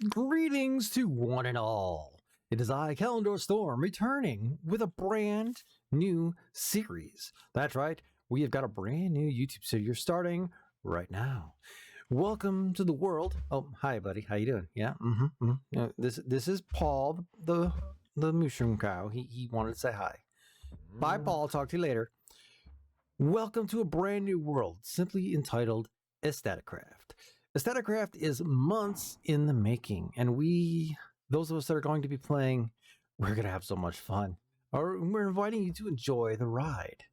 Greetings to one and all. It is I, Calendar Storm, returning with a brand new series. That's right, we have got a brand new YouTube series starting right now. Welcome to the world. Oh, hi, buddy. How you doing? Yeah. This is Paul, the mushroom cow. He wanted to say hi. Bye, Paul. Talk to you later. Welcome to a brand new world, simply entitled EstatiCraft. EstatiCraft is months in the making, and those of us that are going to be playing, we're going to have so much fun. We're inviting you to enjoy the ride.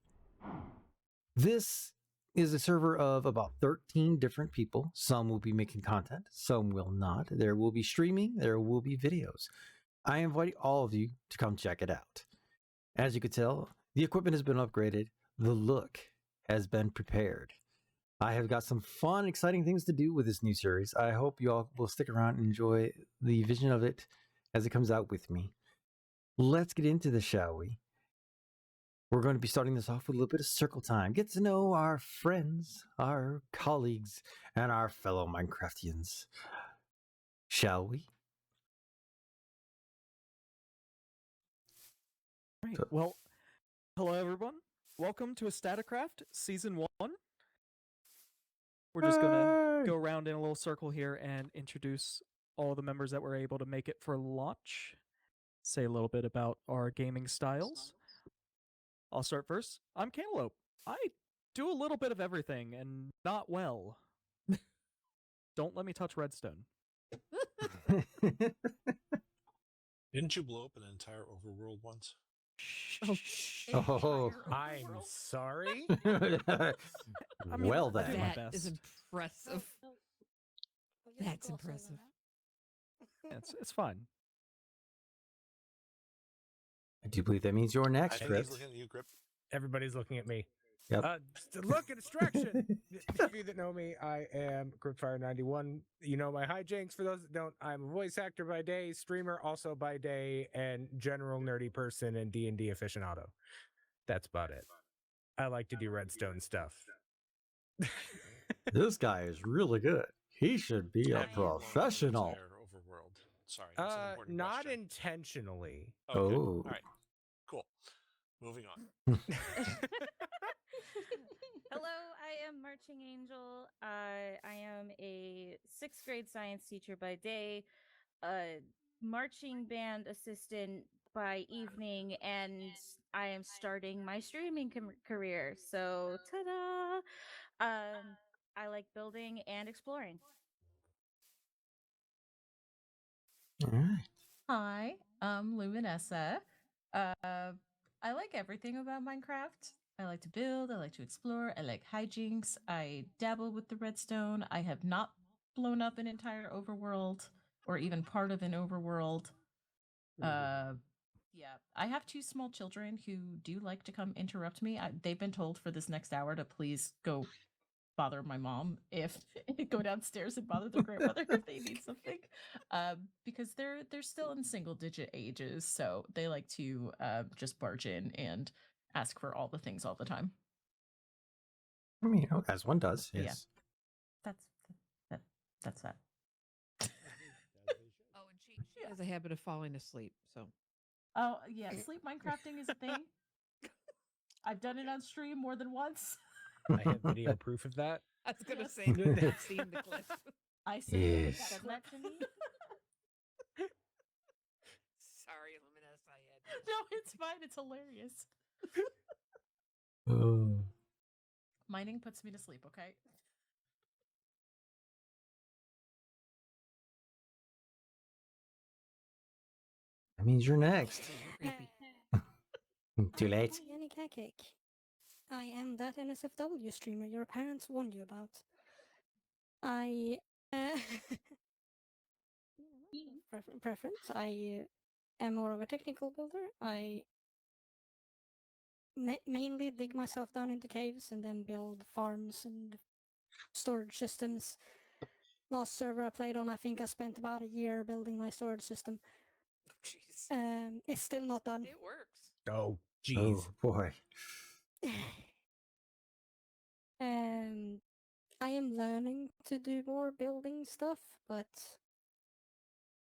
This is a server of about 13 different people. Some will be making content, some will not. There will be streaming, there will be videos. I invite all of you to come check it out. As you can tell, the equipment has been upgraded, the look has been prepared. I have got some fun, exciting things to do with this new series. I hope you all will stick around and enjoy the vision of it as it comes out with me. Let's get into this, shall we? We're going to be starting this off with a little bit of circle time. Get to know our friends, our colleagues, and our fellow Minecraftians. Shall we? Right. Well, hello everyone. Welcome to EstatiCraft Season 1. We're just going to go around in a little circle here and introduce all the members that were able to make it for launch. Say a little bit about our gaming styles. I'll start first. I'm Cantaloupe. I do a little bit of everything and not well. Don't let me touch redstone. Didn't you blow up an entire overworld once? Oh, I'm sorry. I mean, well I do then. my That best. is impressive. That's impressive. Yeah, it's fine. I do believe that means you're I next, think Grip. he's looking at you, Grip. Everybody's looking at me. Yep. Look at distraction. Those of you that know me, I am Gripfire91. You know my hijinks. For those that don't, I'm a voice actor by day, streamer also by day, and general nerdy person and D&D aficionado. That's about it. I like to do redstone stuff. This guy is really good. He should be a Have you blown up an professional. entire overworld? Sorry, that's an important Not question. intentionally. Okay. Oh. All right. Cool. Moving on. Hello, I am Marching Angel. I am a 6th grade science teacher by day, a marching band assistant by evening, and I am starting my streaming career. So, ta-da! I like building and exploring. All right. Hi, I'm Luminessa. I like everything about Minecraft. I like to build, I like to explore, I like hijinks, I dabble with the redstone. I have not blown up an entire overworld or even part of an overworld. Yeah, I have 2 small children who do like to come interrupt me. They've been told for this next hour to please go bother my mom if go downstairs and bother their grandmother if they need something, because they're still in single digit ages, so they like to just barge in and ask for all the things all the time. I mean, as one does. Yeah. Yes. That's that. Oh, and she has a habit of falling asleep, so. Oh yeah, sleep Minecrafting is a thing. I've done it on stream more than once. I have video proof of that. I was gonna Yes. say I've seen the clip. I sent Yes. that clip to me. Sorry, Luminous, I had. No, it's fine. It's hilarious. Oh. Mining puts me to sleep. Okay. That means you're next. Creepy. Too late. Hi, Yannick Hackcake. I am that NSFW streamer your parents warned you about. I preference. I am more of a technical builder. I mainly dig myself down into caves and then build farms and storage systems. Last server I played on, I think I spent about a year building my storage system. Jeez. It's still not done. It works. Oh, jeez. Oh boy. I am learning to do more building stuff, but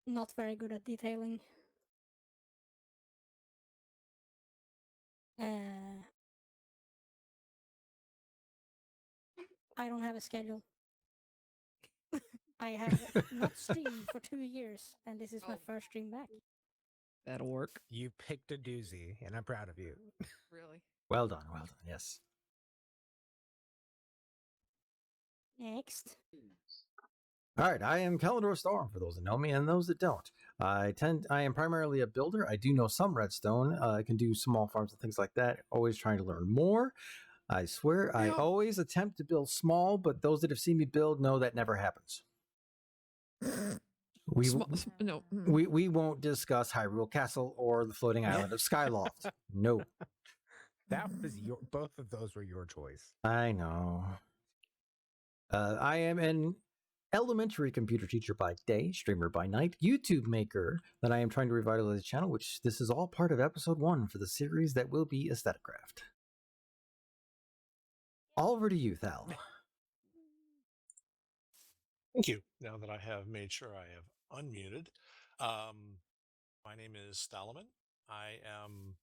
not very good at detailing. I don't have a schedule. I have not streamed for 2 years, and this is my Oh. first stream back. That'll work. You picked a doozy, and I'm proud of you. Really? Well done, well done. Yes. Next. All right, I am Calendar Storm for those that know me and those that don't. I am primarily a builder. I do know some redstone. I can do small farms and things like that. Always trying to learn more. I swear, I always attempt to build small, but those that have seen me build know that never happens. We No. we won't discuss Hyrule Castle or the floating island of Skyloft. No, That was your. Both of those were your choice. I know. I am an elementary computer teacher by day, streamer by night, YouTube maker that I am trying to revitalize the channel, which this is all part of episode 1 for the series that will be EstatiCraft. Over to you, Thal. Thank you. Now that I have made sure I have unmuted, my name is Thalaman. I am,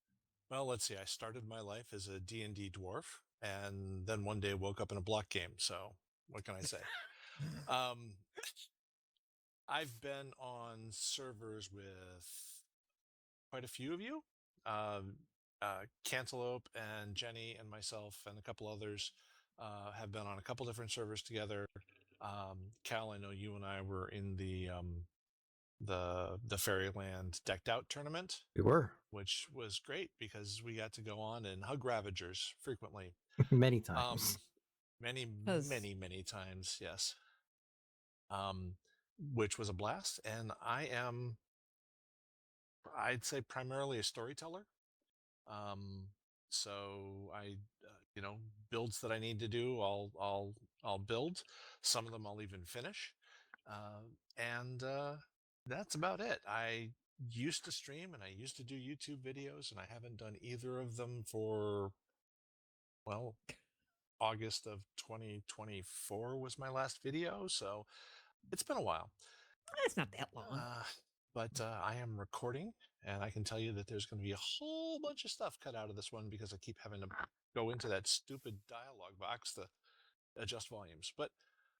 well, let's see. I started my life as a D&D dwarf, and then one day woke up in a block game. So what can I say? I've been on servers with quite a few of you. Cantaloupe and Jenny and myself and a couple others have been on a couple different servers together. Cal, I know you and I were in the Fairyland Decked Out tournament, We were which was great because we got to go on and hug Ravagers frequently. many times. Many times, yes. Which was a blast. And I am, I'd say, primarily a storyteller. So I, builds that I need to do, I'll build. Some of them I'll even finish. And that's about it. I used to stream and I used to do YouTube videos, and I haven't done either of them for, well, August of 2024 was my last video. So it's been a while. It's not that long. But I am recording, and I can tell you that there's going to be a whole bunch of stuff cut out of this one because I keep having to go into that stupid dialogue box to adjust volumes. But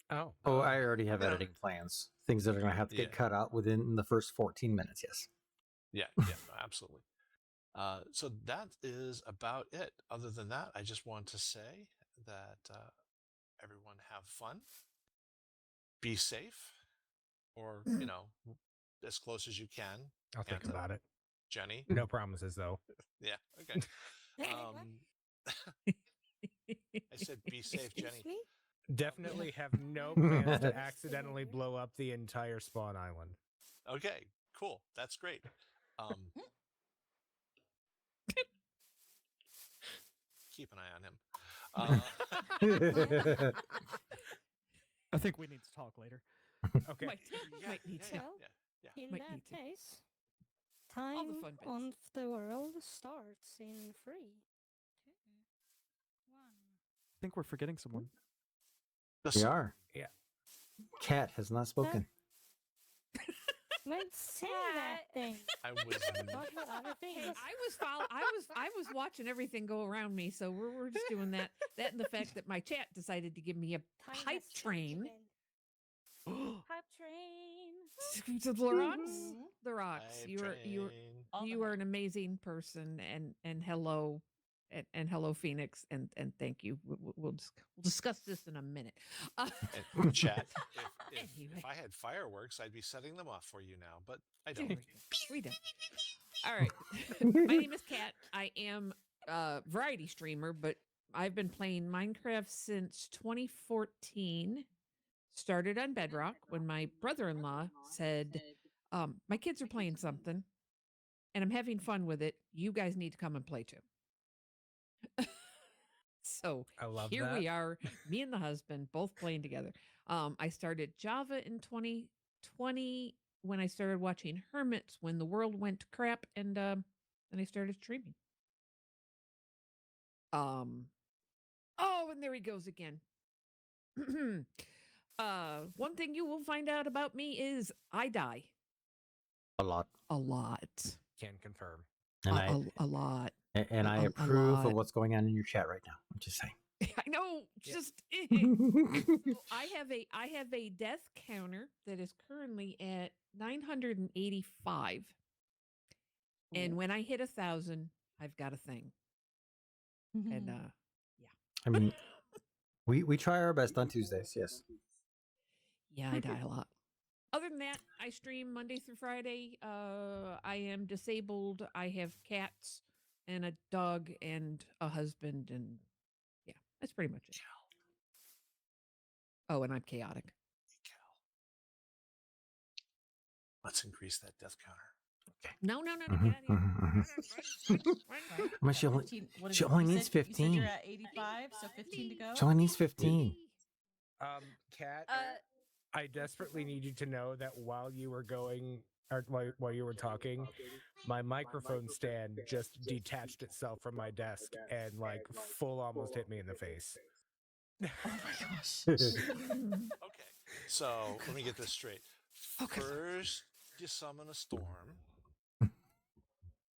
I already have editing plans. Things that are going to have to get cut out within the first 14 minutes. Yes. Yeah, no, absolutely. So that is about it. Other than that, I just want to say that everyone have fun, be safe, or as close as you can. I'll think about it. Jenny? No promises, though. Yeah, okay. I said be safe, Jenny. Me? Definitely have no plans to accidentally blow up the entire spawn island. Okay, cool. That's great. Keep an eye on him. I think we need to talk later. Okay. Might need to. Well, in Might that need to. case, All time the fun bits. on the world starts in 3. 2, 1. I think we're forgetting someone. We are. Yeah. Cat has not spoken. Let's say that thing. I was. Talk about other things. I was watching everything go around me, so we're just doing that. That and the fact that my chat decided to give me a Time hype has changed train. again. Hype train. To the rocks. Mhm. The rocks. Hype You train. All the are hype. an amazing person, and hello, and hello Phoenix, and thank you. We'll discuss this in a minute. And chat. Anyway. If I had fireworks, I'd be setting them off for you now, but I don't. We don't. All right. My name is Kat. I am a variety streamer, but I've been playing Minecraft since 2014. Started on Bedrock when my brother-in-law said, my kids are playing something and I'm having fun with it. You guys need to come and play too. So I love here that. we are, me and the husband both playing together. I started Java in 2020 when I started watching Hermits when the world went to crap, and then I started streaming. Oh, and there he goes again. One thing you will find out about me is I die. A lot. A lot. Can confirm. And A lot. and I a approve of lot. what's going on in your chat right now. I'm just saying. I know. Yeah. Just So I have a death counter that is currently at 985, and when I hit 1,000, I've got a thing. And I mean, we try our best on Tuesdays. Yes. yeah, I die a lot. Other than that, I stream Monday through Friday. I am disabled. I have cats and a dog and a husband, and yeah, that's pretty much it. Oh, and I'm chaotic. Let's increase that death counter. No, get out of Mhm, here. mhm, mhm. Right? I mean, she Got only 15 what is she it? only You needs said- You said 15. you're at 85, so 15 to go. She only needs 15. Kat, Uh, I desperately need you to know that while you were going, or while you were talking, my microphone stand just detached itself from my desk and like full almost hit me in the face. Oh my gosh. Okay, so let me get this straight. Okay. First, you summon a storm.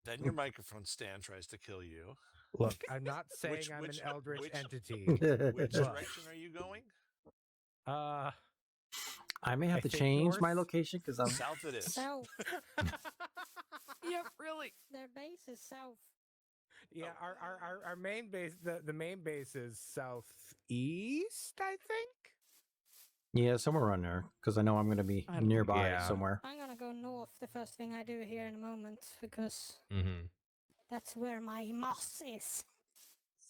Then your microphone stand tries to kill you. Look, I'm not saying Which- I'm which- an eldritch which- entity. Which Look. direction are you going? I may have I to think change my north. location because I'm. South it is. South. Yep, really. Their base is south. Yeah, our main base, the main base is southeast, I think. Yeah, somewhere around there because I know I'm going to be I don't- nearby Yeah. somewhere. I'm gonna go north the first thing I do here in a moment because Mm-hmm. that's where my moss is.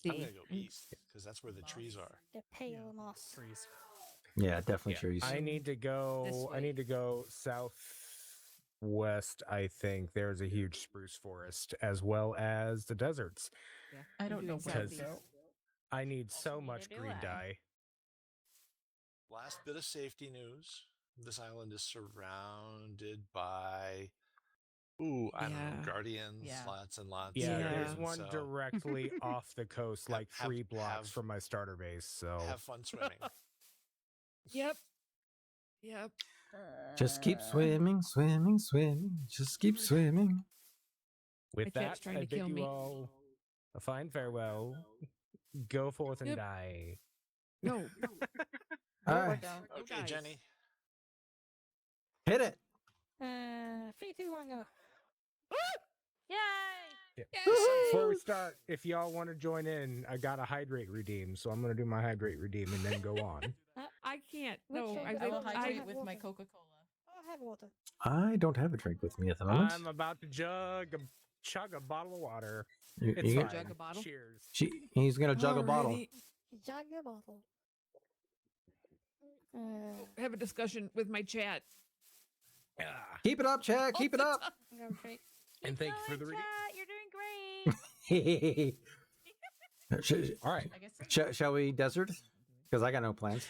See, I'm gonna go east because that's where the trees are. The pale moss. Trees. Yeah, definitely trees. I need to go. I way. need to go southwest. I think there's a huge spruce forest as well as the deserts. Yeah, I I'm don't know doing where Because southeast. I need so Neither much do green I. dye. Last bit of safety news. This island is surrounded by, I don't know, Yeah. guardians, Yeah. lots and lots. Yeah, of Yeah. there's guardians, one so directly off the coast, Have- like have- 3 blocks have- from my starter base. So have fun swimming. Yep. Yep. Just keep swimming, swimming, swimming. Just keep swimming. with My that, cat's trying I to bid kill you me. all a fine farewell. Go forth and Yep. die. No. All Or right, don't. Okay, guys. Jenny. hit it. 3, 2, 1, go. Yay! Yeah. Yay! Before we start, if y'all want to join in, I got a hydrate redeem, so I'm gonna do my hydrate redeem and then go on. I can't. Which No, one? I will I hydrate have with my water. Coca-Cola. Oh, I have water. I don't have a drink with me at the moment. I'm about to chug a bottle of water. You- It's you fine. get- Jug a bottle? Cheers. he's gonna jug a bottle. Alrighty. Jug a bottle. Have a discussion with my chat. Ah, Keep it up, Chad. Keep it up. Go straight. and thank you for the redeem. Chat, you're doing great. Sh- All right. I guess. shall we desert? Because I got no plans.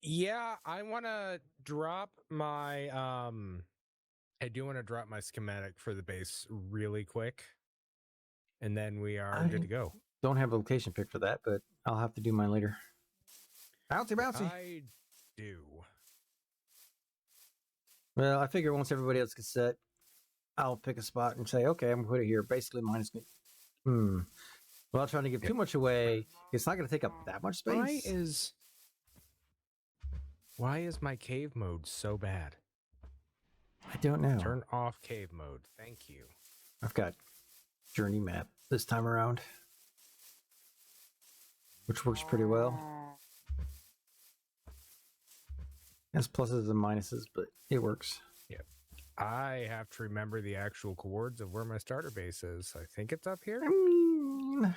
Yeah, I want to drop my I do want to drop my schematic for the base really quick, and then we are good to go. Don't have a location pick for that, but I'll have to do mine later. Bouncy, bouncy. I do. Well, I figure once everybody else gets set, I'll pick a spot and say, okay, I'm gonna put it here. Basically, mine is good. Without trying to give too much away, it's not gonna take up that much space. Why is my cave mode so bad? I don't know. Turn off cave mode. Thank you. I've got journey map this time around, which works pretty well. Has pluses and minuses, but it works. I have to remember the actual coords of where my starter base is. I think it's up here. I mean,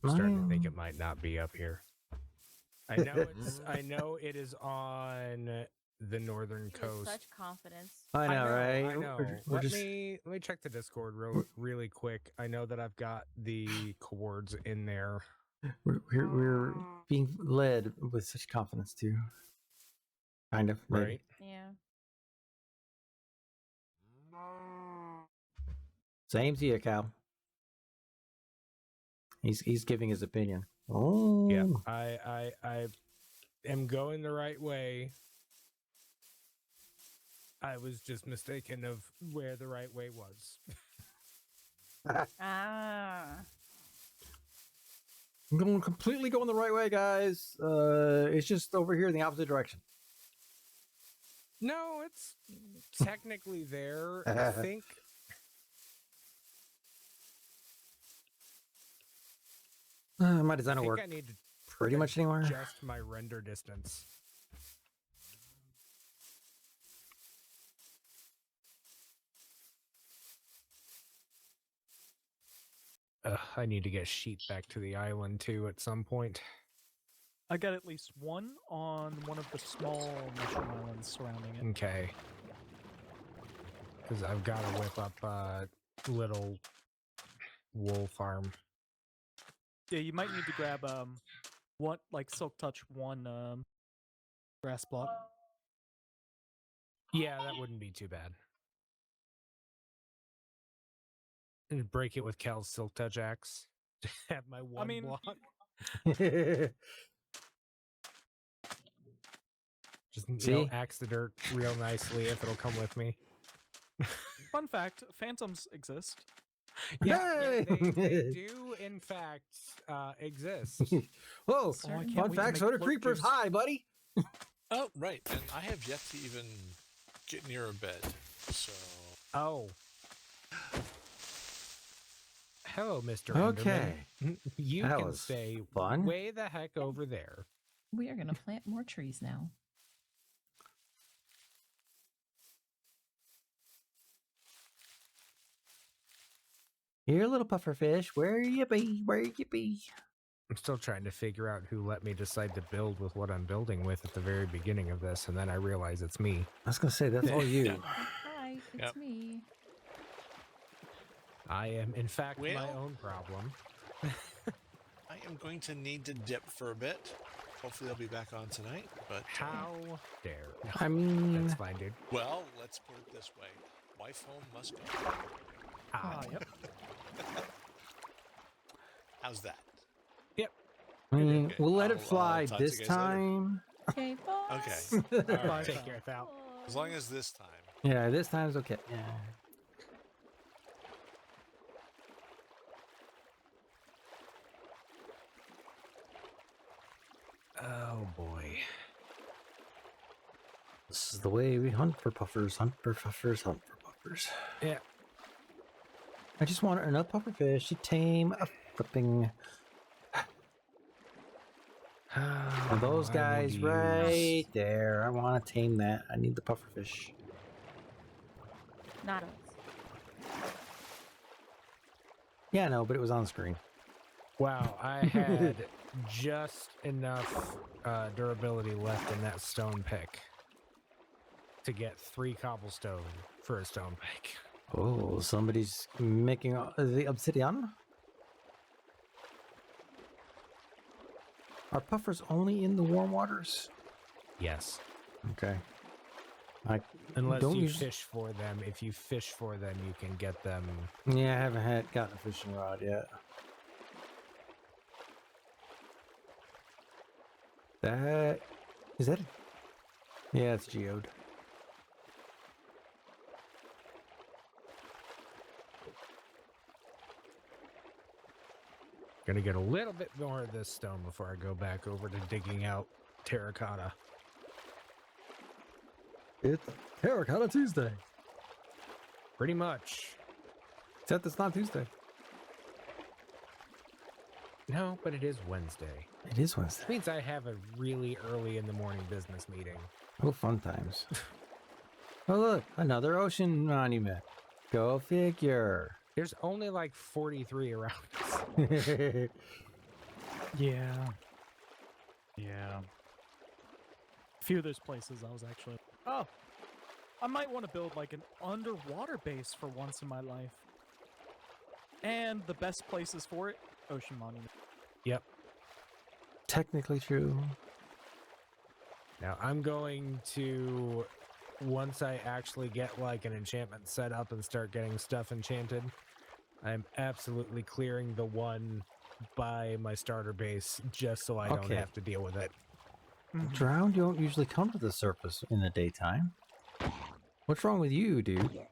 I'm starting to think mine- it might not be up here. I know it's. I know it is on the northern With coast. such confidence. I know, right? I know. We're Let just- me check the Discord really quick. I know that I've got the coords in there. we're being led with such confidence too. Kind of, maybe. Right. Yeah. Same to you, Cal. He's giving his opinion. Oh, Yeah, I am going the right way. I was just mistaken of where the right way was. Ah. I'm going completely going the right way, guys. It's just over here in the opposite direction. No, it's technically there. I think My design I will think work I need to pretty much anywhere. adjust my render distance. I need to get sheep back to the island too at some point. I got at least one on one of the small mushroom islands surrounding it. Okay. Because I've got to whip up a little wool farm. Yeah, you might need to grab one like Silk Touch one grass block. Yeah, that wouldn't be too bad. And break it with Cal's Silk Touch axe. Have my one mean- block. Just See? axe the dirt real nicely if it'll come with me. Fun fact: phantoms exist. Yeah, they Hey! do in fact exist. Whoa! Certain- can't Fun wait to fact: make so do float creepers. juice. Hi, buddy. Oh, right. And I have yet to even get near a bed. So Oh. Hello, Mr. Okay. Enderman. You That can was stay fun. way the heck over there. We are going to plant more trees now. Here, little pufferfish. Where you be? Where you be? I'm still trying to figure out who let me decide to build with what I'm building with at the very beginning of this, and then I realize it's me. I was gonna say that's all you. Yeah. Hi, it's Yep. me. I am, in fact, my Well- own problem. I am going to need to dip for a bit. Hopefully, I'll be back on tonight. But How dare? No, I mean, that's fine, dude. well, let's put it this way: wife home must go. Ah, Yep. How's that? I mean, Okay, we'll let it I'll fly talk to this you guys later. time. Okay, bye. Okay. All Bye, right. take Val. care, Thal. As long as this time. Yeah, this time's okay. Yeah. Oh boy. This is the way we hunt for puffers. Hunt for puffers. Hunt for puffers. Yeah. I just want enough pufferfish to tame a flipping. And those I will guys use- right there. I want to tame that. I need the pufferfish. Not us. Yeah, no, but it was on screen. Wow, I had just enough durability left in that stone pick to get 3 cobblestone for a stone pick. Oh, somebody's making the obsidian. Are puffers only in the warm waters? Yes. Okay. I Unless don't you use- fish for them. If you fish for them, you can get them. Yeah, I haven't gotten a fishing rod yet. That is that? Yeah, it's geode. Gonna get a little bit more of this stone before I go back over to digging out terracotta. It's Terracotta Tuesday. Pretty much. Except it's not Tuesday. No, but it is Wednesday. It is Wednesday. Which means I have a really early in the morning business meeting. Oh, fun times. Oh, look, another ocean monument. Go figure. There's only like 43 around us. Yeah. Yeah. A few of those places I was actually. Oh, I might want to build like an underwater base for once in my life. And the best places for it, ocean monument. Yep. Technically true. Now I'm going to, once I actually get like an enchantment set up and start getting stuff enchanted, I'm absolutely clearing the one by my starter base just so I don't Okay. have to deal with it. Mhm. Drowned don't usually come to the surface in the daytime. What's wrong with you, dude?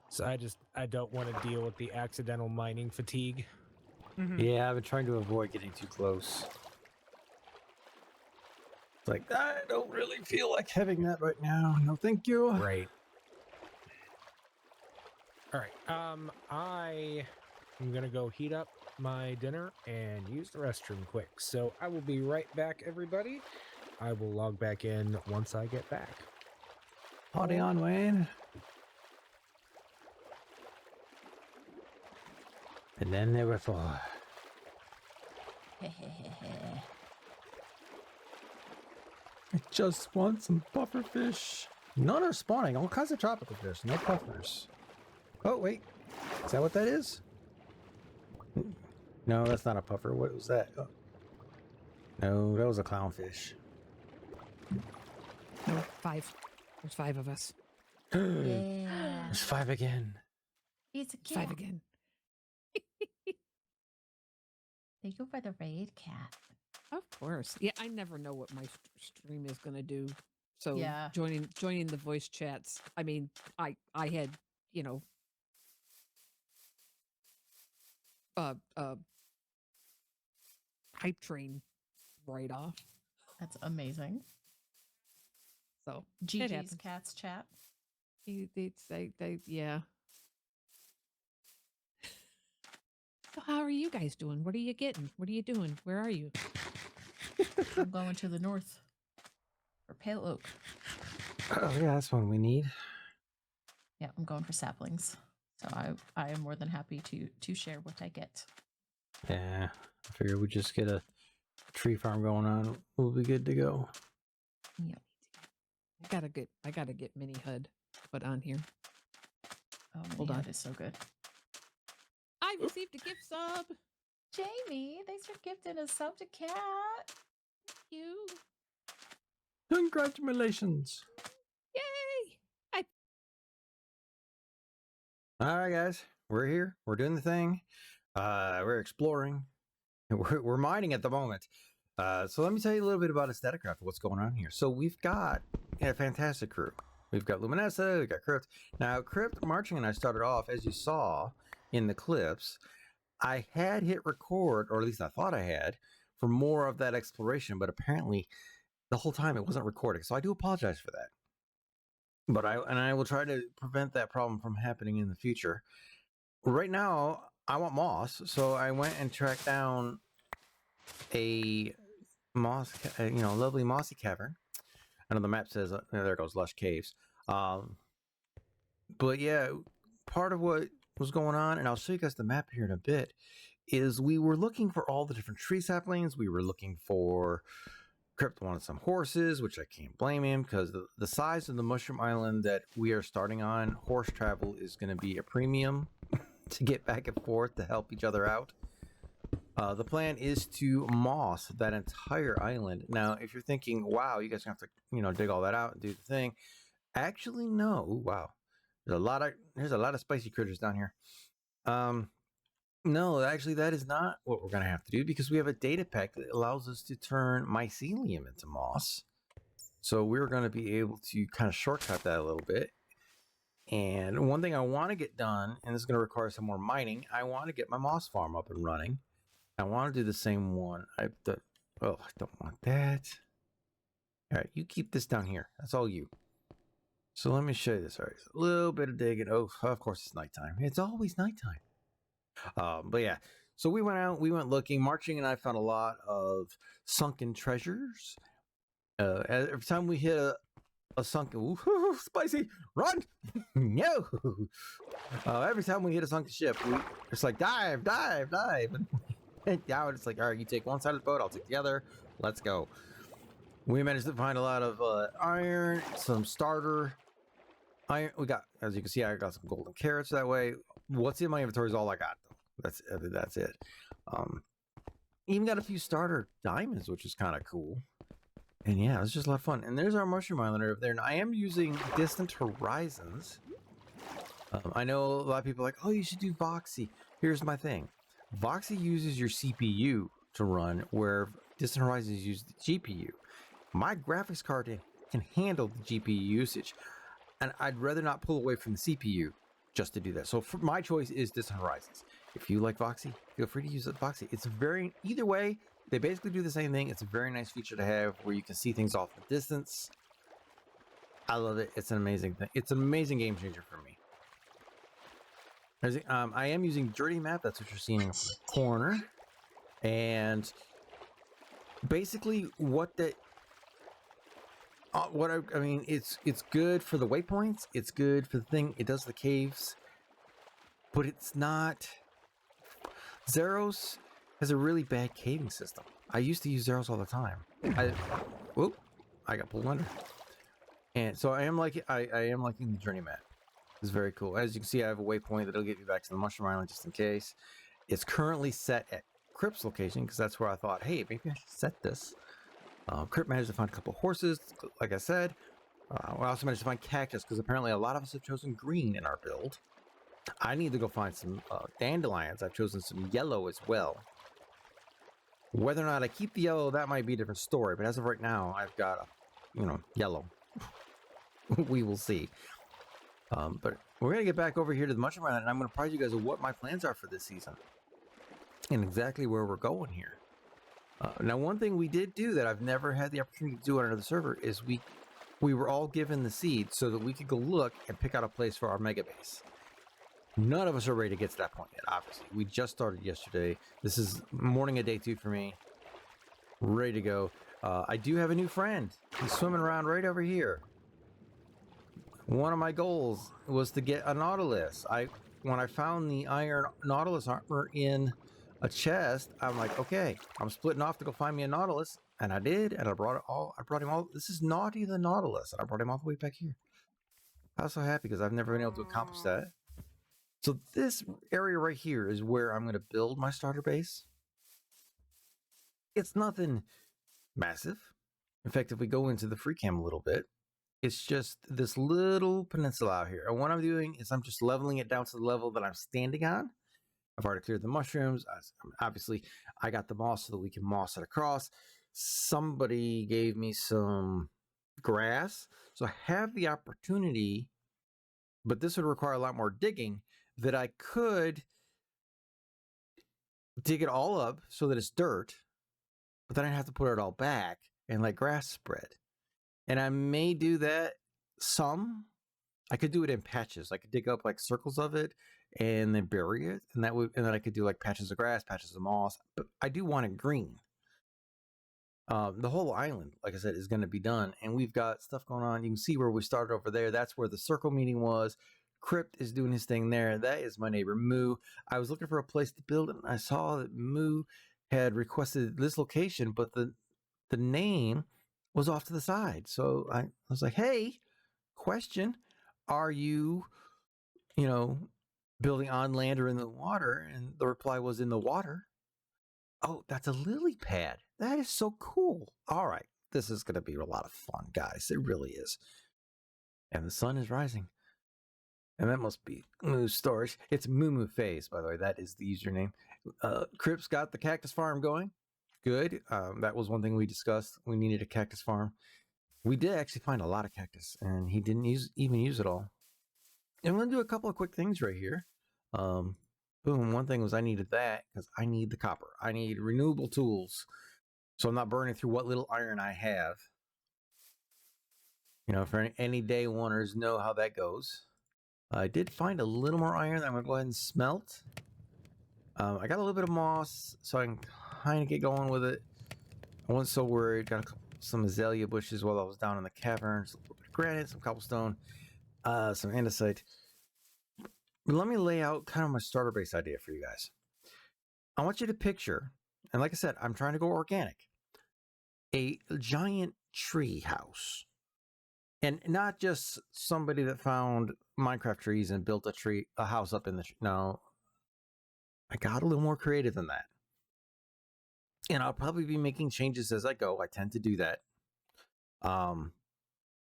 So I don't want to deal with the accidental mining fatigue. Mhm. Yeah, I've been trying to avoid getting too close. It's like, I don't really feel like having that right now. No, thank you. Right. All right. I am gonna go heat up my dinner and use the restroom quick. So I will be right back, everybody. I will log back in once I get back. Party on, Wayne. And then there were four. I just want some puffer fish. None are spawning. All kinds of tropical fish. No puffers. Oh, wait. Is that what that is? No, that's not a puffer. What was that? Oh. No, that was a clownfish. No, 5. There's 5 of us. Yeah. There's 5 again. It's a There's 5 cat. again. Thank you for the raid, cat. Of course. Yeah, I never know what my stream is going to do. So Yeah. joining the voice chats. I mean, I had, you know, hype train right off. That's amazing. So it GG's happens. cats chat. Yeah. So how are you guys doing? What are you getting? What are you doing? Where are you? I'm going to the north for Pale Oak. Oh, yeah, that's one we need. Yeah, I'm going for saplings. So I am more than happy to share what I get. Yeah, I figure we just get a tree farm going on. We'll be good to go. Yeah. I gotta get mini HUD put on here. Oh, Hold man, on. that is so good. I received a gift sub. Jamie, thanks for gifting a sub to Cat. You. Congratulations. Yay! All right, guys, we're here. We're doing the thing. We're exploring. We're mining at the moment. So let me tell you a little bit about EstatiCraft, what's going on here. So we've got a fantastic crew. We've got Luminessa, we've got Crypt. Now, Crypt, Marching, and I started off, as you saw in the clips, I had hit record, or at least I thought I had, for more of that exploration, but apparently the whole time it wasn't recording. So I do apologize for that. But I will try to prevent that problem from happening in the future. Right now, I want moss, so I went and tracked down a moss, lovely mossy cavern. I know the map says there goes lush caves. But yeah, part of what was going on, and I'll show you guys the map here in a bit, is we were looking for all the different tree saplings. We were looking for Crypt wanted some horses, which I can't blame him because the size of the mushroom island that we are starting on, horse travel is going to be a premium to get back and forth to help each other out. The plan is to moss that entire island. Now, if you're thinking, wow, you guys have to, dig all that out and do the thing. Actually, no. Ooh, wow. There's a lot of spicy critters down here. No, actually, that is not what we're going to have to do because we have a data pack that allows us to turn mycelium into moss. So we're going to be able to kind of shortcut that a little bit. And one thing I want to get done, and this is going to require some more mining, I want to get my moss farm up and running. I want to do the same one. I don't want that. All right, you keep this down here. That's all you. So let me show you this. All right, a little bit of digging. Oh, of course it's nighttime. It's always nighttime. But yeah, so we went out, we went looking. Marching and I found a lot of sunken treasures. Every time we hit a sunken, ooh, spicy, run! No! Every time we hit a sunken ship, it's like dive. And now it's like, all right, you take one side of the boat, I'll take the other. Let's go. We managed to find a lot of iron, some starter iron. We got, as you can see, I got some golden carrots that way. What's in my inventory is all I got. That's it. Even got a few starter diamonds, which is kind of cool. And yeah, it was just a lot of fun. And there's our mushroom island over there. And I am using Distant Horizons. I know a lot of people are like, oh, you should do Voxy. Here's my thing. Voxy uses your CPU to run, where Distant Horizons use the GPU. My graphics card can handle the GPU usage, and I'd rather not pull away from the CPU just to do that. So my choice is Distant Horizons. If you like Voxy, feel free to use Voxy. It's either way, they basically do the same thing. It's a very nice feature to have where you can see things off the distance. I love it. It's an amazing thing. It's an amazing game changer for me. I am using Journey Map. That's what you're seeing in the corner. And basically I mean, it's good for the waypoints. It's good for the thing. It does the caves. But it's not... Zeros has a really bad caving system. I used to use Zeros all the time. I got pulled under. And so I am liking the Journey Map. It's very cool. As you can see, I have a waypoint that'll get you back to the Mushroom Island just in case. It's currently set at Crypt's location because that's where I thought, hey, maybe I should set this. Crypt managed to find a couple horses, like I said. We also managed to find cactus because apparently a lot of us have chosen green in our build. I need to go find some dandelions. I've chosen some yellow as well. Whether or not I keep the yellow, that might be a different story. But as of right now, I've got, yellow. We will see. But we're going to get back over here to the Mushroom Island, and I'm going to apprise you guys of what my plans are for this season. And exactly where we're going here. Now, one thing we did do that I've never had the opportunity to do on another server is we were all given the seed so that we could go look and pick out a place for our mega base. None of us are ready to get to that point yet, obviously. We just started yesterday. This is morning of day 2 for me. Ready to go. I do have a new friend. He's swimming around right over here. One of my goals was to get a Nautilus. When I found the iron Nautilus armor in a chest, I'm like, okay, I'm splitting off to go find me a Nautilus, and I did, and I brought him all. This is Naughty the Nautilus, and I brought him all the way back here. I was so happy because I've never been able to accomplish that. So this area right here is where I'm going to build my starter base. It's nothing massive. In fact, if we go into the free cam a little bit, it's just this little peninsula out here. And what I'm doing is I'm just leveling it down to the level that I'm standing on. I've already cleared the mushrooms. Obviously, I got the moss so that we can moss it across. Somebody gave me some grass. So I have the opportunity, but this would require a lot more digging, that I could dig it all up so that it's dirt, but then I have to put it all back and let grass spread. And I may do that some. I could do it in patches. I could dig up like circles of it and then bury it, and then I could do like patches of grass, patches of moss. But I do want it green. The whole island, like I said, is going to be done, and we've got stuff going on. You can see where we started over there. That's where the circle meeting was. Crypt is doing his thing there. That is my neighbor Moo. I was looking for a place to build, and I saw that Moo had requested this location, but the name was off to the side. So I was like, hey, question, are you, building on land or in the water? And the reply was in the water. Oh, that's a lily pad. That is so cool. All right. This is going to be a lot of fun, guys. It really is. And the sun is rising. And that must be Moo's storage. It's Moo Phase, by the way. That is the username. Crip's got the cactus farm going. Good. That was one thing we discussed. We needed a cactus farm. We did actually find a lot of cactus, and he didn't even use it all. And we'll do a couple of quick things right here. Boom. One thing was I needed that because I need the copper. I need renewable tools, so I'm not burning through what little iron I have. For any day oneers know how that goes. I did find a little more iron that I'm going to go ahead and smelt. I got a little bit of moss, so I can kind of get going with it. I wasn't so worried. Got some azalea bushes while I was down in the caverns. A little bit of granite, some cobblestone, some andesite. Let me lay out kind of my starter base idea for you guys. I want you to picture, and like I said, I'm trying to go organic, a giant tree house. And not just somebody that found Minecraft trees and built a house up in the tree. No, I got a little more creative than that. And I'll probably be making changes as I go. I tend to do that.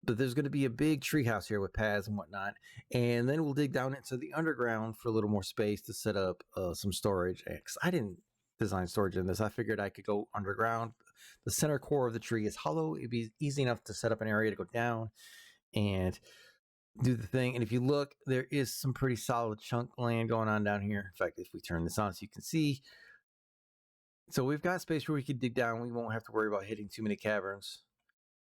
but there's going to be a big tree house here with paths and whatnot. And then we'll dig down into the underground for a little more space to set up some storage. Because I didn't design storage in this. I figured I could go underground. The center core of the tree is hollow. It'd be easy enough to set up an area to go down and do the thing. And if you look, there is some pretty solid chunk land going on down here. In fact, if we turn this on so you can see. So we've got space where we can dig down. We won't have to worry about hitting too many caverns.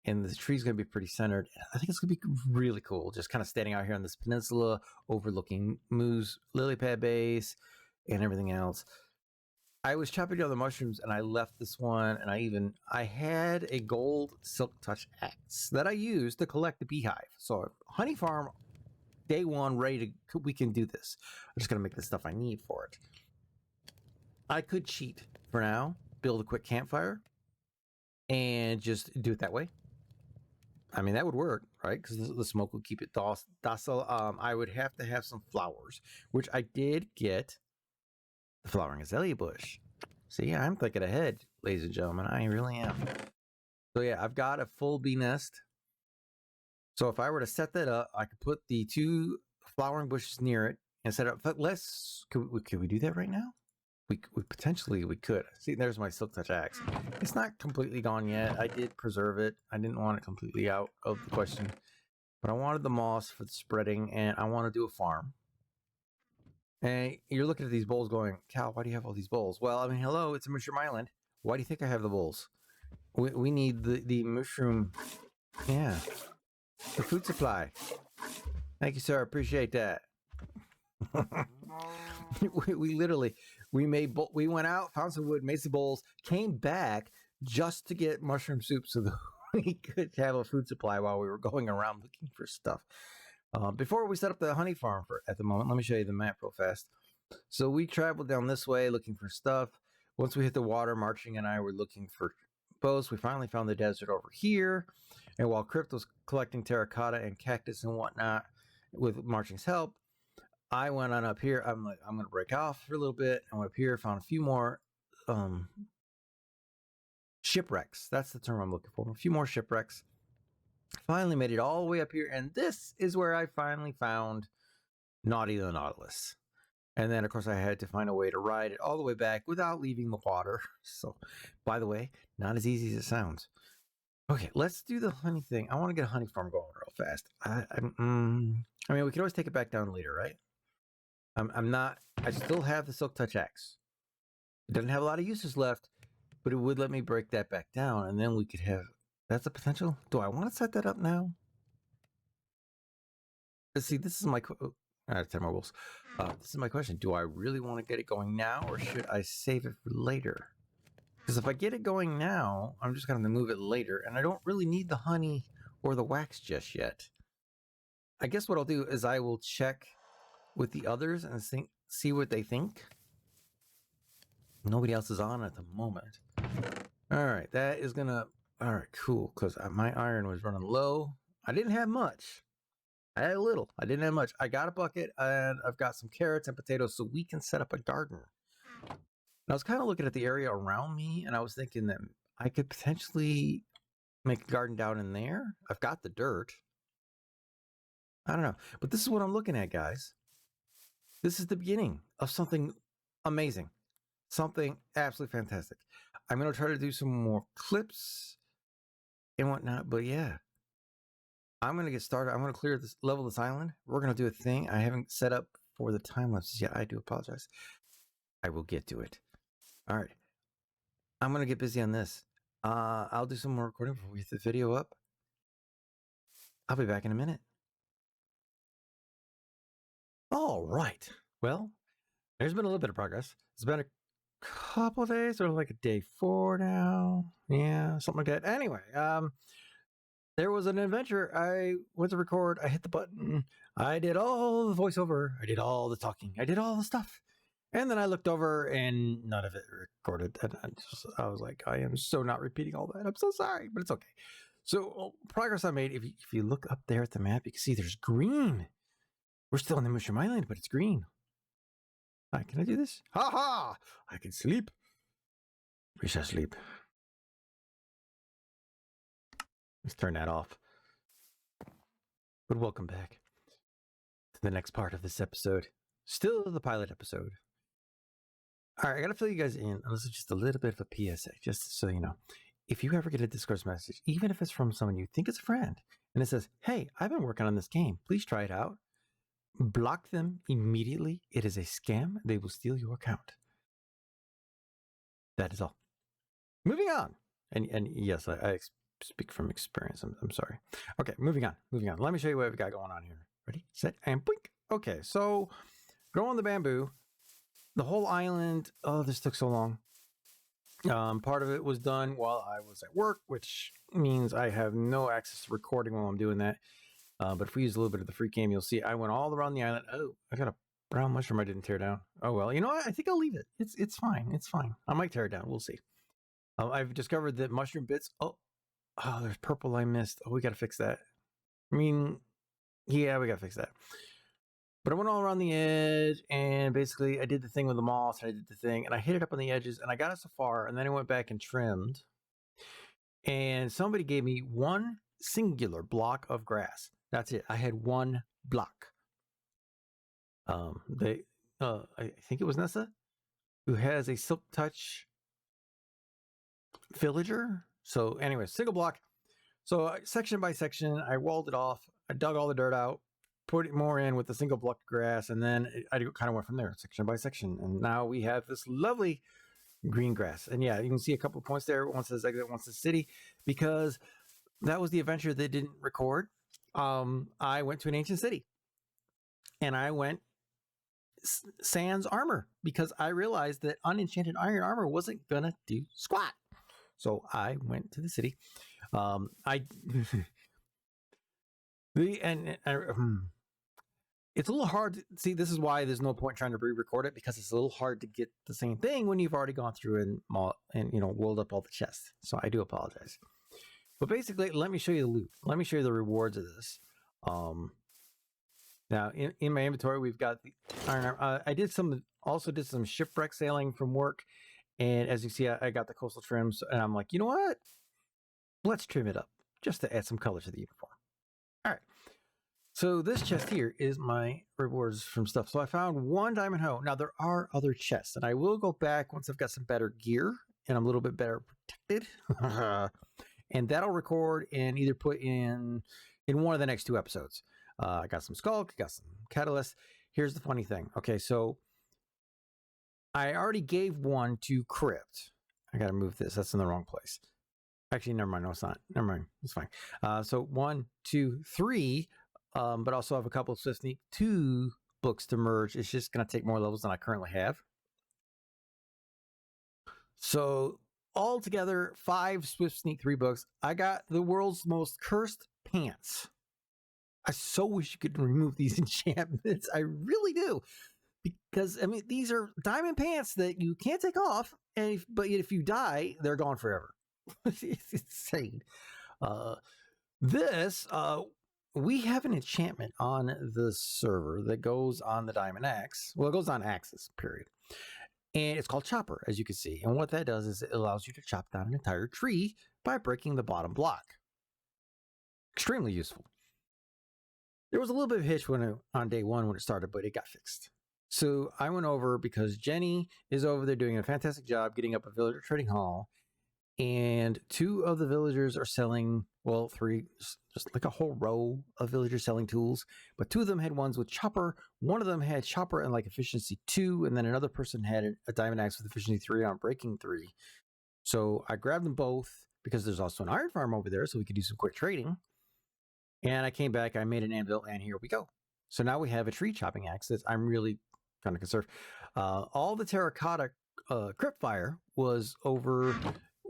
And the tree's going to be pretty centered. I think it's going to be really cool, just kind of standing out here on this peninsula, overlooking Moo's lily pad base and everything else. I was chopping down the mushrooms, and I left this one, and I had a gold silk touch axe that I used to collect the beehive. So honey farm, day one, ready to, we can do this. I'm just going to make the stuff I need for it. I could cheat for now, build a quick campfire, and just do it that way. I mean, that would work, right? Because the smoke would keep it docile. I would have to have some flowers, which I did get the flowering azalea bush. See, I'm thinking ahead, ladies and gentlemen. I really am. So yeah, I've got a full bee nest. So if I were to set that up, I could put the 2 flowering bushes near it and set up. Could we do that right now? We potentially could. See, there's my silk touch axe. It's not completely gone yet. I did preserve it. I didn't want it completely out of the question, but I wanted the moss for the spreading, and I want to do a farm. And you're looking at these bowls going, Cal, why do you have all these bowls? Well, I mean, hello, it's a mushroom island. Why do you think I have the bowls? We need the mushroom, yeah, the food supply. Thank you, sir. Appreciate that. we literally, we went out, found some wood, made some bowls, came back just to get mushroom soup so that we could have a food supply while we were going around looking for stuff. Before we set up the honey farm at the moment, let me show you the map real fast. So we traveled down this way looking for stuff. Once we hit the water, Marching and I were looking for bows. We finally found the desert over here. And while Crypt was collecting terracotta and cactus and whatnot with Marching's help, I went on up here. I'm like, I'm going to break off for a little bit. I went up here, found a few more shipwrecks. That's the term I'm looking for. A few more shipwrecks. Finally made it all the way up here. And this is where I finally found Naughty the Nautilus. And then, of course, I had to find a way to ride it all the way back without leaving the water. So, by the way, not as easy as it sounds. Okay, let's do the honey thing. I want to get a honey farm going real fast. I mean, we can always take it back down later, right? I still have the Silk Touch Axe. It doesn't have a lot of uses left, but it would let me break that back down, and then we could have, that's a potential. Do I want to set that up now? Let's see, this is my, 10 more wolves. This is my question. Do I really want to get it going now, or should I save it for later? Because if I get it going now, I'm just going to move it later, and I don't really need the honey or the wax just yet. I guess what I'll do is I will check with the others and see what they think. Nobody else is on at the moment. All right, that is gonna. All right, cool. Because my iron was running low. I didn't have much. I had a little. I didn't have much. I got a bucket and I've got some carrots and potatoes, so we can set up a garden. And I was kind of looking at the area around me, and I was thinking that I could potentially make a garden down in there. I've got the dirt. I don't know, but this is what I'm looking at, guys. This is the beginning of something amazing. Something absolutely fantastic. I'm going to try to do some more clips and whatnot, but yeah. I'm going to get started. I'm going to clear this, level this island. We're going to do a thing I haven't set up for the time lapses yet. I do apologize. I will get to it. All right. I'm going to get busy on this. I'll do some more recording before we get the video up. I'll be back in a minute. All right. Well, there's been a little bit of progress. It's been a couple of days, or like a day 4 now. Yeah, something like that. Anyway, there was an adventure. I went to record. I hit the button. I did all the voiceover. I did all the talking. I did all the stuff. And then I looked over and none of it recorded. And I was like, I am so not repeating all that. I'm so sorry, but it's okay. So progress I made. If you look up there at the map, you can see there's green. We're still on the Mushroom Island, but it's green. All right, can I do this? Ha ha! I can sleep. We shall sleep. Let's turn that off. But welcome back to the next part of this episode. Still the pilot episode. All right, I got to fill you guys in. This is just a little bit of a PSA, just so you know. If you ever get a Discord message, even if it's from someone you think is a friend, and it says, hey, I've been working on this game, please try it out, block them immediately. It is a scam. They will steal your account. That is all. Moving on. And yes, I speak from experience. I'm sorry. Okay, moving on. Let me show you what we've got going on here. Ready, set, and blink. Okay, so growing the bamboo. The whole island, oh, this took so long. Part of it was done while I was at work, which means I have no access to recording while I'm doing that. But if we use a little bit of the free game, you'll see I went all around the island. Oh, I got a brown mushroom I didn't tear down. Oh, well, you know what? I think I'll leave it. It's fine. It's fine. I might tear it down. We'll see. I've discovered that mushroom bits. Oh, there's purple I missed. Oh, we got to fix that. I mean, yeah, we got to fix that. But I went all around the edge, and basically I did the thing with the moss, and I hit it up on the edges, and I got it so far, and then I went back and trimmed. And somebody gave me one singular block of grass. That's it. I had one block. I think it was Nessa, who has a Silk Touch villager. So anyway, single block. So section by section, I walled it off. I dug all the dirt out. Put it more in with a single block of grass, and then I kind of went from there, section by section. And now we have this lovely green grass. And yeah, you can see a couple of points there. One says exit, one says city, because that was the adventure they didn't record. I went to an ancient city, and I went sans armor because I realized that unenchanted iron armor wasn't gonna do squat. So I went to the city. It's a little hard to see. This is why there's no point trying to re-record it, because it's a little hard to get the same thing when you've already gone through and rolled up all the chests. So I do apologize. But basically, let me show you the loot. Let me show you the rewards of this. Now in my inventory, we've got the iron armor. I also did some shipwreck sailing from work, and as you see, I got the coastal trims, and I'm like, you know what? Let's trim it up just to add some color to the uniform. All right. So this chest here is my rewards from stuff. So I found one diamond hoe. Now there are other chests, and I will go back once I've got some better gear and I'm a little bit better protected. And that'll record and either put in one of the next 2 episodes. I got some skulk, got some catalyst. Here's the funny thing. Okay, so I already gave one to Crypt. I got to move this. That's in the wrong place. Actually, never mind. No, it's not. Never mind. It's fine. So 1, 2, 3. But also have a couple of Swift Sneak 2 books to merge. It's just going to take more levels than I currently have. So altogether, 5 Swift Sneak 3 books. I got the world's most cursed pants. I so wish you could remove these enchantments. I really do. Because, I mean, these are diamond pants that you can't take off. But if you die, they're gone forever. It's insane. We have an enchantment on the server that goes on the diamond axe. Well, it goes on axes, period. And it's called Chopper, as you can see. And what that does is it allows you to chop down an entire tree by breaking the bottom block. Extremely useful. There was a little bit of a hitch on day 1 when it started, but it got fixed. So I went over because Jenny is over there doing a fantastic job getting up a villager trading hall. And 2 of the villagers are selling, well, 3, just like a whole row of villagers selling tools. But 2 of them had ones with Chopper. One of them had Chopper and like efficiency 2. And then another person had a diamond axe with efficiency 3 on breaking 3. So I grabbed them both because there's also an iron farm over there, so we could do some quick trading. And I came back, I made an anvil, and here we go. So now we have a tree chopping axe that I'm really kind of conserve. All the terracotta crypt fire was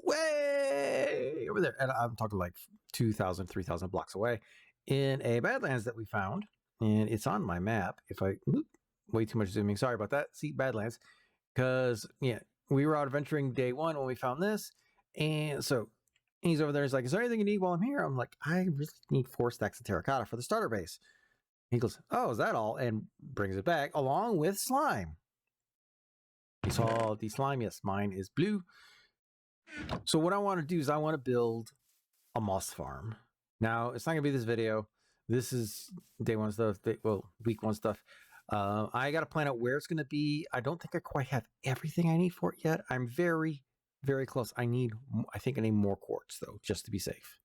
way over there, and I'm talking like 2,000, 3,000 blocks away in a Badlands that we found, and it's on my map. Way too much zooming. Sorry about that. See, Badlands, because we were out adventuring day 1 when we found this, and so he's over there. He's like, "Is there anything you need while I'm here?" I'm like, "I really need 4 stacks of terracotta for the starter base." He goes, "Oh, is that all?" And brings it back along with slime. You saw the slime. Yes, mine is blue. So what I want to do is I want to build a moss farm. Now, it's not going to be this video. This is day one stuff. Week one stuff. I got to plan out where it's going to be. I don't think I quite have everything I need for it yet. I'm very, very close. I think I need more quartz though, just to be safe.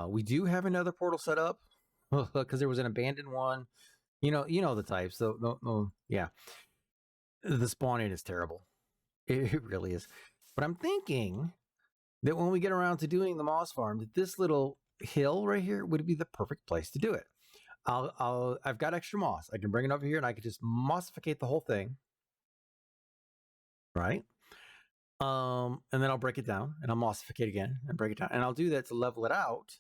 We do have another portal set up because there was an abandoned one. You know the types. So no, yeah. The spawning is terrible. It really is. But I'm thinking that when we get around to doing the moss farm, that this little hill right here would be the perfect place to do it. I've got extra moss. I can bring it over here and I could just mossificate the whole thing. Right? And then I'll break it down and I'll mossificate again and break it down. And I'll do that to level it out.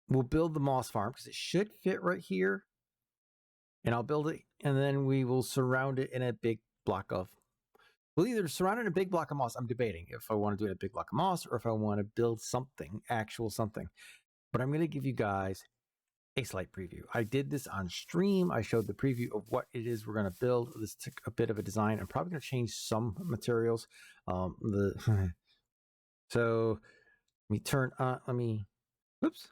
We'll build the moss farm because it should fit right here. And I'll build it and then we will surround it in a big block of. We'll either surround it in a big block of moss. I'm debating if I want to do it in a big block of moss or if I want to build something, actual something. But I'm going to give you guys a slight preview. I did this on stream. I showed the preview of what it is we're going to build. This took a bit of a design. I'm probably going to change some materials. So let me turn on, oops.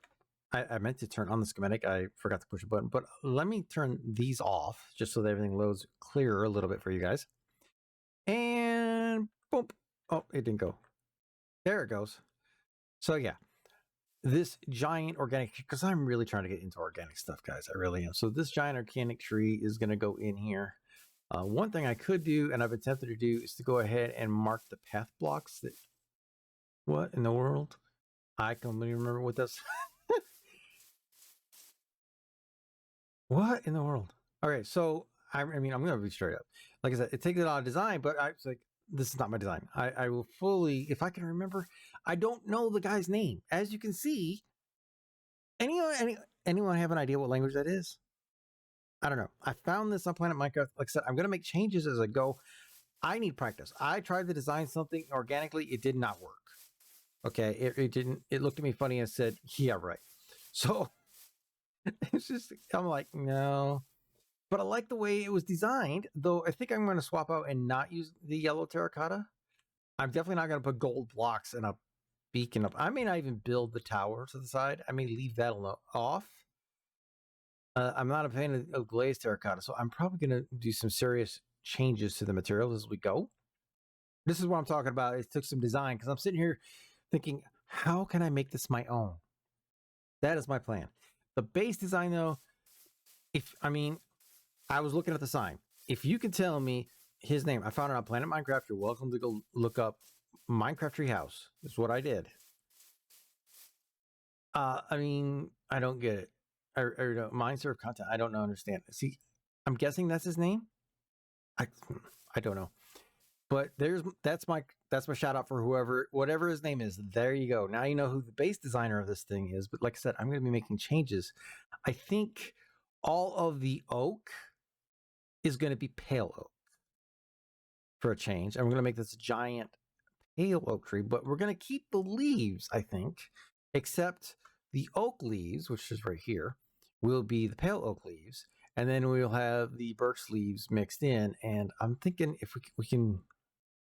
I meant to turn on the schematic. I forgot to push a button, but let me turn these off just so that everything loads clearer a little bit for you guys. And boom. Oh, it didn't go. There it goes. So yeah, this giant organic, because I'm really trying to get into organic stuff, guys. I really am. So this giant organic tree is going to go in here. One thing I could do, and I've attempted to do, is to go ahead and mark the path blocks. That what in the world? I can remember what that's. What in the world? Okay, so I mean, I'm going to be straight up. Like I said, it takes a lot of design, but it's like, this is not my design. I will fully, if I can remember, I don't know the guy's name. As you can see, anyone have an idea what language that is? I don't know. I found this on Planet Minecraft. Like I said, I'm going to make changes as I go. I need practice. I tried to design something organically. It did not work. Okay, it didn't. It looked at me funny and said, yeah, right. So it's just, I'm like, no. But I like the way it was designed, though I think I'm going to swap out and not use the yellow terracotta. I'm definitely not going to put gold blocks and a beacon up. I may not even build the tower to the side. I may leave that off. I'm not a fan of glazed terracotta, so I'm probably going to do some serious changes to the materials as we go. This is what I'm talking about. It took some design because I'm sitting here thinking, how can I make this my own? That is my plan. The base design, though, I was looking at the sign. If you can tell me his name, I found it on Planet Minecraft. You're welcome to go look up Minecraft Treehouse. Is what I did. I don't get it. Or mine serve content. I don't understand. See, I'm guessing that's his name. I don't know. But that's my shout out for whatever his name is. There you go. Now you know who the base designer of this thing is. But like I said, I'm going to be making changes. I think all of the oak is going to be pale oak for a change. And we're going to make this giant pale oak tree, but we're going to keep the leaves, I think, except the oak leaves, which is right here, will be the pale oak leaves. And then we'll have the birch leaves mixed in. And I'm thinking if we can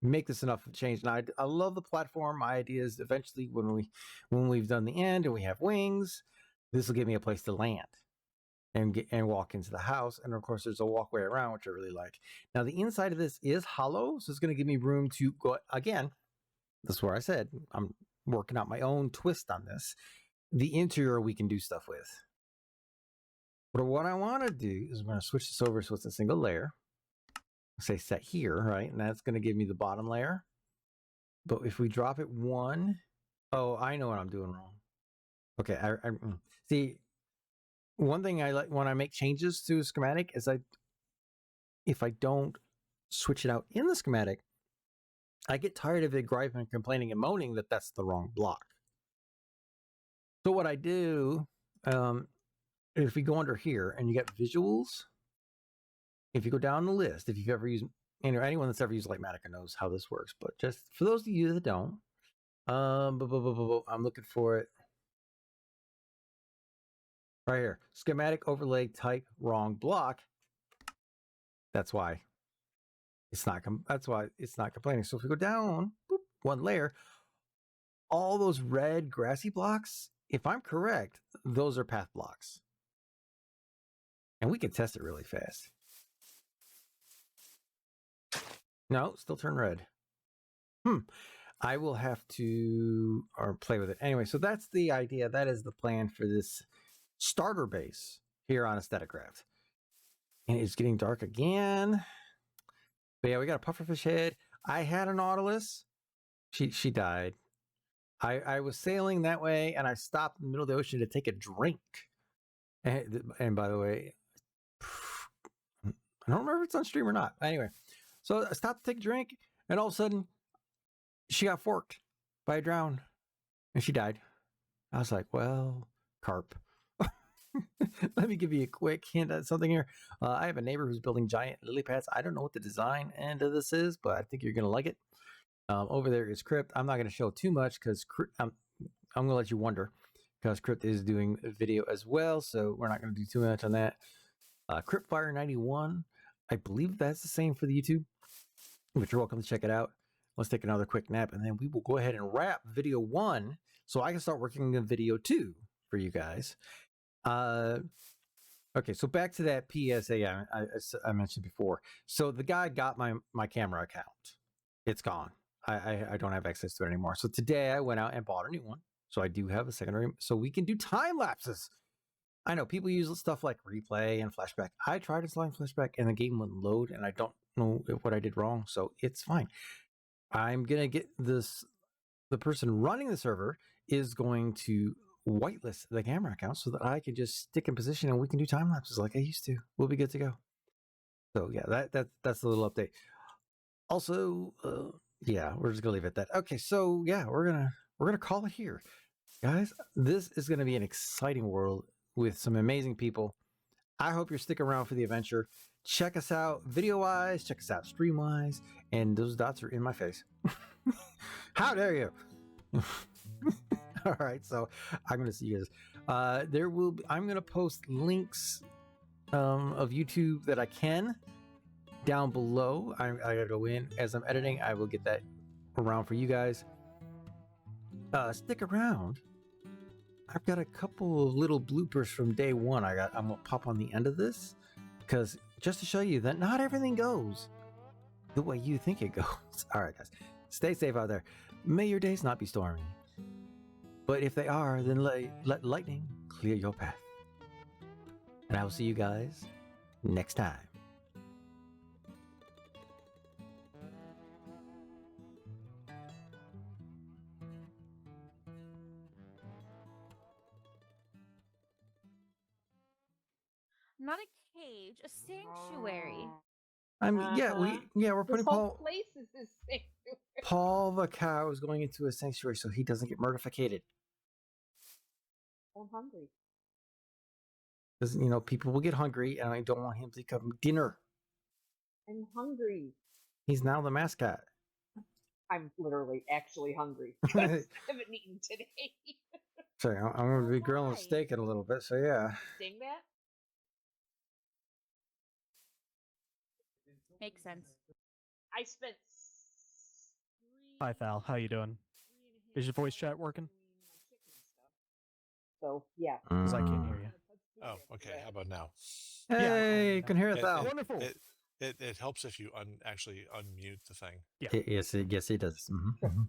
make this enough of a change. And I love the platform. My idea is eventually when we've done the end and we have wings, this will give me a place to land and walk into the house. And of course, there's a walkway around, which I really like. Now, the inside of this is hollow, so it's going to give me room to go again. That's where I said I'm working out my own twist on this. The interior we can do stuff with. But what I want to do is I'm going to switch this over so it's a single layer. Say set here, right? And that's going to give me the bottom layer. But if we drop it one, oh, I know what I'm doing wrong. Okay, I see. One thing I like when I make changes to a schematic is if I don't switch it out in the schematic, I get tired of it griping, complaining, and moaning that that's the wrong block. So what I do, if we go under here and you get visuals, if you go down the list, if you've ever used, anyone that's ever used Lightmatica knows how this works, but just for those of you that don't, I'm looking for it. Right here, schematic overlay type wrong block. That's why it's not. That's why it's not complaining. So if we go down, boop, one layer, all those red grassy blocks, if I'm correct, those are path blocks. And we can test it really fast. No, still turn red. I will have to play with it. Anyway, so that's the idea. That is the plan for this starter base here on EstatiCraft. And it's getting dark again. But yeah, we got a pufferfish head. I had a nautilus. She died. I was sailing that way, and I stopped in the middle of the ocean to take a drink. And by the way, I don't remember if it's on stream or not. Anyway, so I stopped to take a drink, and all of a sudden, she got forked by a drown, and she died. I was like, well, carp. Let me give you a quick hint at something here. I have a neighbor who's building giant lily pads. I don't know what the design end of this is, but I think you're going to like it. Over there is Crypt. I'm not going to show too much because I'm going to let you wonder because Crypt is doing a video as well, so we're not going to do too much on that. CryptFire91, I believe that's the same for the YouTube, but you're welcome to check it out. Let's take another quick nap, and then we will go ahead and wrap video 1 so I can start working on video 2 for you guys. Okay, so back to that PSA I mentioned before. So the guy got my camera account. It's gone. I don't have access to it anymore. So today I went out and bought a new one. So I do have a secondary, so we can do time lapses. I know people use stuff like replay and flashback. I tried installing flashback and the game wouldn't load, and I don't know what I did wrong, so it's fine. I'm gonna get this. The person running the server is going to whitelist the camera account so that I can just stick in position and we can do time lapses like I used to. We'll be good to go. So yeah, that's a little update. Also, yeah, we're just gonna leave it at that. Okay, so yeah, we're gonna call it here, guys. This is gonna be an exciting world with some amazing people. I hope you're sticking around for the adventure. Check us out video-wise, check us out stream-wise, and those dots are in my face. How dare you? All right, so I'm gonna see you guys. I'm gonna post links of YouTube that I can down below. I gotta go in as I'm editing. I will get that around for you guys. Stick around. I've got a couple of little bloopers from day 1. I'm gonna pop on the end of this because just to show you that not everything goes the way you think it goes. All right, guys, stay safe out there. May your days not be stormy, but if they are, then let lightning clear your path. And I will see you guys next time. Not a cage, a sanctuary. We're putting This whole place is this sanctuary. Paul the cow is going into a sanctuary so he doesn't get murdificated. I'm hungry. Because people will get hungry, and I don't want him to become dinner. I'm hungry. He's now the mascot. I'm literally actually hungry because I haven't eaten today. Sorry, I'm going to be grilling Why? steak in a little bit, so yeah. Dang that. Makes sense. I spent. Hi, Thal. How you doing? Is your voice chat working? So yeah. Because I can't hear you. Oh, okay. How about now? Hey, you can hear it It- now. Wonderful. It helps if you actually unmute the thing. Yes, it does. Mhm.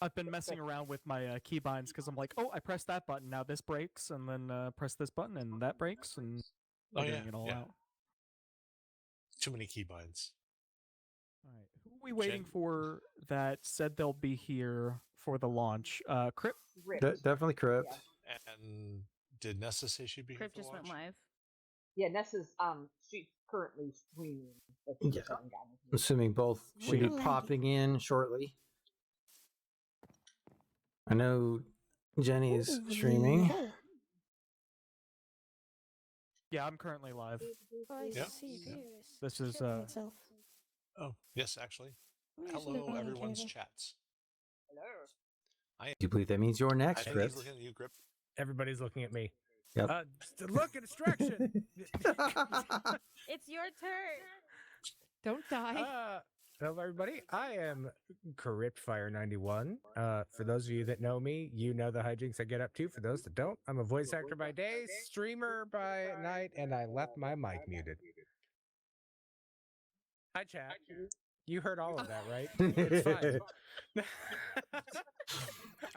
I've been messing around with my keybinds because I'm like, oh, I pressed that button, now this breaks, and then press this button, and that breaks, and Oh, figuring yeah, it all yeah. out. Too many keybinds. All right. Who are we waiting Jen? for that said they'll be here for the launch? Crip? Ripped. Definitely correct. Yeah. And did Nessa say she'd be here Crypt for just went launch? live. Yeah, Nessa's she's currently streaming. But Yeah. she's haven't gotten it yet. Assuming both should be Sure. popping in shortly. I know Jenny is streaming. Yeah, I'm currently live. Yeah. This is Oh, yes, actually. Where's Hello, the everyone's cable? chats. Hello. Do you believe that means you're I next, think Chris? he's looking at you, Grip. Everybody's looking at me. Yep. Look at distraction. It's your turn. Don't die. Hello, everybody. I am Cryptfire91. For those of you that know me, you know the hijinks I get up to. For those that don't, I'm a voice actor by day, streamer by night, and I left my mic muted. Hi, chat. You heard all of that, right? It's fine.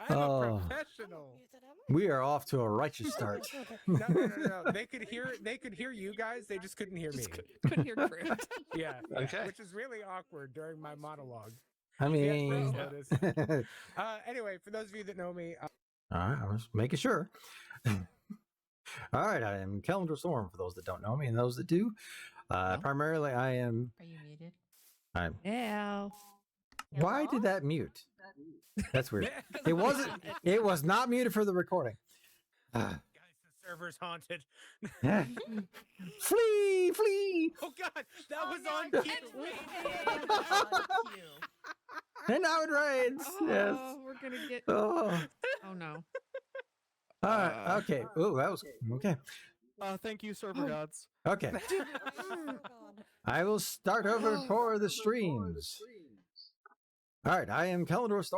I'm Oh. a professional. Muted, am I? We are off to a righteous start. Okay. No. They could hear you guys. They just couldn't hear me. Couldn't hear Crypt. Yeah. Okay. Which is really awkward during my monologue. I Yeah, please mean, notice. Anyway, for those of you that know me, all right, I was making sure. All right, I am Calendar Storm for those that don't know me and those that do. Primarily, I am. Are you muted? Yeah. Why did that mute? That's weird. It wasn't. It was not muted for the recording. guys, the server's haunted. Flee! Oh God, that was on no, cue. And now it rains. Yes. Oh, we're gonna get. Oh. Oh no. All right. Okay. Oh, that was okay. Thank you, server gods. Okay. Oh, God. I will start over for the streams. All right. I am Calendar Storm.